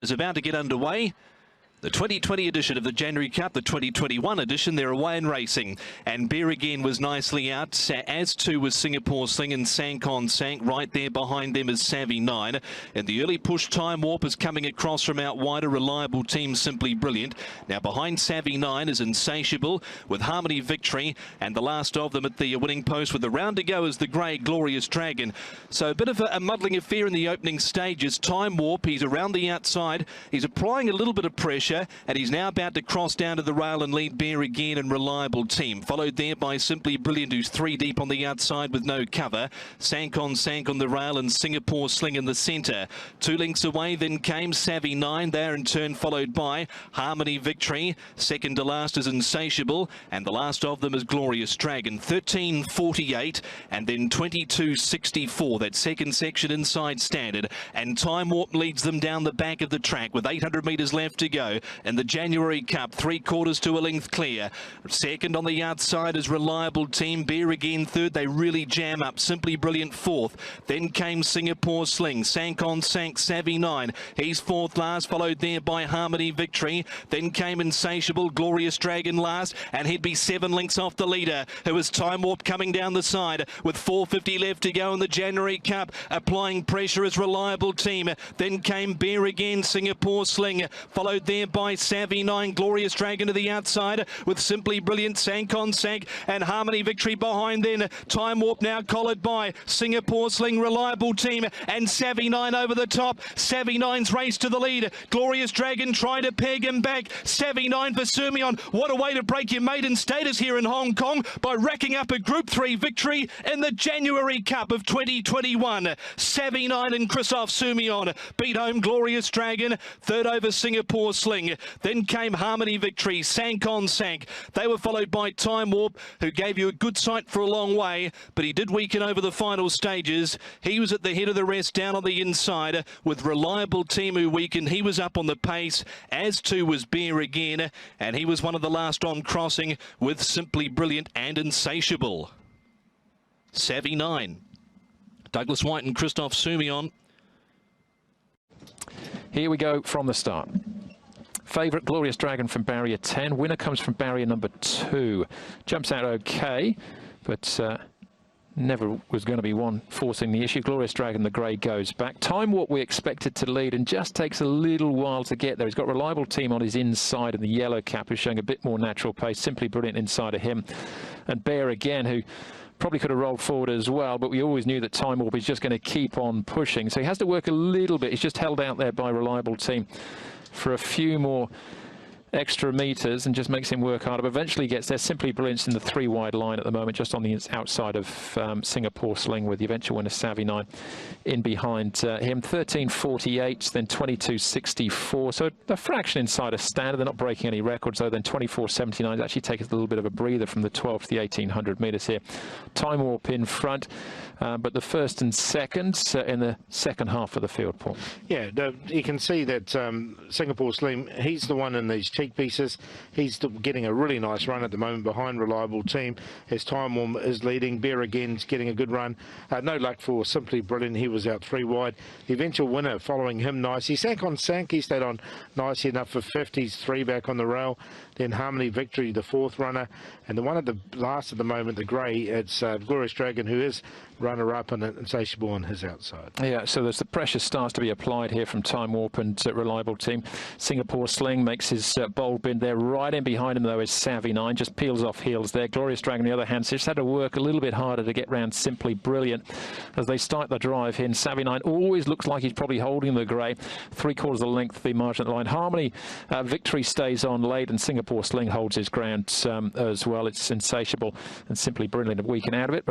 is about to get underway. The 2020 edition of the January Cup, the 2021 edition, they're away and racing. And Bear Again was nicely out, as too was Singapore Sling and Sank on Sank. Right there behind them is Savvy 9. And the early push Time Warp is coming across from out wide, a reliable team, Simply Brilliant. Now behind Savvy 9 is Insatiable with Harmony Victory. And the last of them at the winning post with a round to go is the grey Glorious Dragon. So a bit of a muddling affair in the opening stages. Time Warp, he's around the outside. He's applying a little bit of pressure. And he's now about to cross down to the rail and lead Bear Again and Reliable Team. Followed there by Simply Brilliant, who's 3 deep on the outside with no cover. Sank on the rail and Singapore Sling in the centre. 2 lengths away then came Savvy 9. There in turn followed by Harmony Victory. Second to last is Insatiable. And the last of them is Glorious Dragon. 13.48 and then 22.64. That second section inside standard. And Time Warp leads them down the back of the track with 800 metres left to go. In the January Cup, 3/4 to a length clear. Second on the outside is Reliable Team. Bear Again third. They really jam up. Simply Brilliant fourth. Then came Singapore Sling. Sank on Sank, Savvy 9. He's fourth last, followed there by Harmony Victory. Then came Insatiable, Glorious Dragon last, and he'd be 7 lengths off the leader, who is Time Warp coming down the side with 4:50 left to go in the January Cup. Applying pressure is Reliable Team. Then came Bear Again, Singapore Sling, followed there by Savvy 9, Glorious Dragon to the outside with Simply Brilliant, Sank on Sank, and Harmony Victory behind then. Time Warp now collared by Singapore Sling, Reliable Team, and Savvy 9 over the top. Savvy 9's race to the lead. Glorious Dragon trying to peg him back. Savvy 9 for Soumillon. What a way to break your maiden status here in Hong Kong by racking up a Group 3 victory in the January Cup of 2021. Savvy 9 and Christophe Soumillon beat home Glorious Dragon. Third over Singapore Sling. Then came Harmony Victory, Sank on Sank. They were followed by Time Warp, who gave you a good sight for a long way, but he did weaken over the final stages. He was at the head of the rest down on the inside with Reliable Team, who weakened. He was up on the pace, as too was Bear Again, and he was one of the last on crossing with Simply Brilliant and Insatiable. Savvy 9. Douglas Whyte and Christophe Soumillon. Here we go from the start. Favourite Glorious Dragon from barrier 10. Winner comes from barrier number 2. Jumps out okay, but never was going to be one forcing the issue. Glorious Dragon, the grey, goes back. Time Warp we expected to lead and just takes a little while to get there. He's got Reliable Team on his inside and the yellow cap is showing a bit more natural pace. Simply Brilliant inside of him. And Bear Again, who probably could have rolled forward as well, but we always knew that Time Warp is just going to keep on pushing. So he has to work a little bit. He's just held out there by Reliable Team for a few more extra meters and just makes him work harder, but eventually gets there. Simply Brilliant in the 3 wide line at the moment, just on the outside of Singapore Sling, with the eventual winner Savvy 9 in behind him. 13.48, then 22.64, so a fraction inside a standard. They're not breaking any records though. Then 24.79 actually takes a little bit of a breather from the 12 to the 1800 meters here. Time Warp in front, but the first and second in the second half of the field, Paul. Yeah, you can see that Singapore Sling, he's the one in these cheek pieces. He's getting a really nice run at the moment behind Reliable Team. As Time Warp is leading, Bear Again's getting a good run. No luck for Simply Brilliant. He was out 3 wide. The eventual winner following him nice. He sank on Sank. He stayed on nicely enough for 50s, 3 back on the rail. Then Harmony Victory, the 4th runner. And the one at the last at the moment, the grey, it's Glorious Dragon, who is runner-up and Insatiable on his outside. Yeah, so there's the pressure starts to be applied here from Time Warp and Reliable Team. Singapore Sling makes his bold bid there. Right in behind him, though, is Savvy 9. Just peels off heels there. Glorious Dragon, on the other hand, just had to work a little bit harder to get round Simply Brilliant as they start the drive here. And Savvy 9 always looks like he's probably holding the grey. 3/4 of the length, the margin at the line. Harmony Victory stays on late, and Singapore Sling holds his ground as well. It's Insatiable and Simply Brilliant a weekend out of it, but